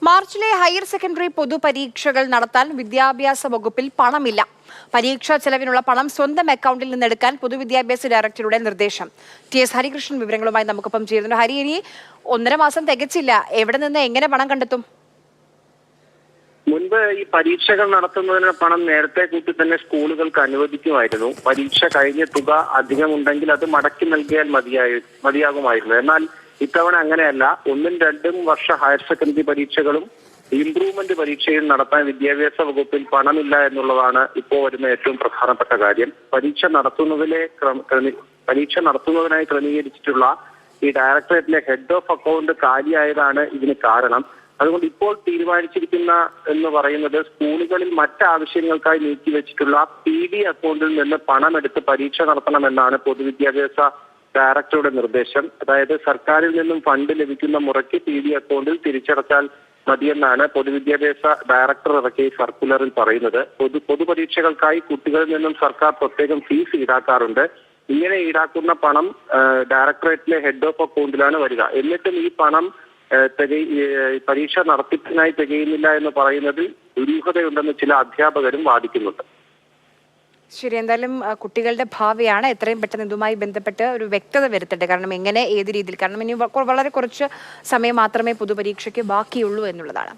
മാർച്ചിലെ higher secondary പൊതുപരീക്ഷകൾ നടത്താൻ വിദ്യാഭ്യാസ വകുപ്പിൽ പണമില്ല. പരീക്ഷാ ചെലവിനുള്ള പണം സ്വന്തം അക്കൗണ്ടിൽ നിന്നെടുക്കാൻ പൊതുവിദ്യാഭ്യാസ ഡയറക്ടറുടെ നിർദ്ദേശം. ടി.എസ്. ഹരികൃഷ്ണൻ വിവരങ്ങളുമായി നമുക്കൊപ്പം ചേരുന്നു. ഹരി, ഇനി 1.5 മാസം തികച്ചില്ല. എവിടെ നിന്ന് എങ്ങനെ പണം കണ്ടെത്തും? മുൻപ് ഈ പരീക്ഷകൾ നടത്തുന്നതിന് പണം നേരത്തെ കൂട്ടി തന്നെ സ്കൂളുകൾക്ക് അനുവദിക്കുമായിരുന്നു. പരീക്ഷ കഴിഞ്ഞ തുക അധികമുണ്ടെങ്കിൽ അത് മടക്കി നൽകിയാൽ മതിയാകുമായിരുന്നു. എന്നാൽ ഇത്തവണ അങ്ങനെയല്ല. 1ഉം 2ഉം വർഷ ഹയർ സെക്കൻഡറി പരീക്ഷകളും ഇംപ്രൂവ്മെന്റ് പരീക്ഷയും നടത്താൻ വിദ്യാഭ്യാസ വകുപ്പിൽ പണമില്ല എന്നുള്ളതാണ് ഇപ്പോൾ വരുന്ന ഏറ്റവും പ്രധാനപ്പെട്ട കാര്യം. പരീക്ഷ നടത്തുന്നതിനായി ക്രമീകരിച്ചിട്ടുള്ള ഈ ഡയറക്ടറേറ്റിലെ ഹെഡ് ഓഫ് അക്കൗണ്ട് കാലിയായതാണ് ഇതിന് കാരണം. അതുകൊണ്ട് ഇപ്പോൾ തീരുമാനിച്ചിരിക്കുന്ന എന്ന് പറയുന്നത് സ്കൂളുകളിൽ മറ്റാവശ്യങ്ങൾക്കായി നീക്കിവെച്ചിട്ടുള്ള PD അക്കൗണ്ടിൽ നിന്ന് പണമെടുത്ത് പരീക്ഷ നടത്തണമെന്നാണ് പൊതുവിദ്യാഭ്യാസ ഡയറക്ടറുടെ നിർദ്ദേശം. അതായത് സർക്കാരിൽ നിന്നും ഫണ്ട് ലഭിക്കുന്ന മുറയ്ക്ക് PD അക്കൗണ്ടിൽ തിരിച്ചടച്ചാൽ മതിയെന്നാണ് പൊതുവിദ്യാഭ്യാസ ഡയറക്ടർ ഇറക്കിയ സർക്കുലറിൽ പറയുന്നത്. പൊതുപരീക്ഷകൾക്കായി കുട്ടികളിൽ നിന്നും സർക്കാർ പ്രത്യേകം ഫീസ് ഈടാക്കാറുണ്ട്. ഇങ്ങനെ ഈടാക്കുന്ന പണം ഡയറക്ടറേറ്റിലെ ഹെഡ് ഓഫ് അക്കൗണ്ടിലാണ് വരിക. എന്നിട്ടും ഈ പണം പരീക്ഷ നടത്തിപ്പിനായി തികയുന്നില്ല എന്ന് പറയുന്നതിൽ ദുരൂഹതയുണ്ടെന്ന് ചില അധ്യാപകരും വാദിക്കുന്നുണ്ട്. ശരി, എന്തായാലും കുട്ടികളുടെ ഭാവിയാണ്. എത്രയും പെട്ടെന്ന് ഇതുമായി ബന്ധപ്പെട്ട് ഒരു വ്യക്തത വരുത്തട്ടെ. കാരണം എങ്ങനെ, ഏത് രീതിയിൽ, കാരണം ഇനി വളരെ കുറച്ച് സമയം മാത്രമേ പൊതുപരീക്ഷയ്ക്ക് ബാക്കിയുള്ളൂ എന്നുള്ളതാണ്.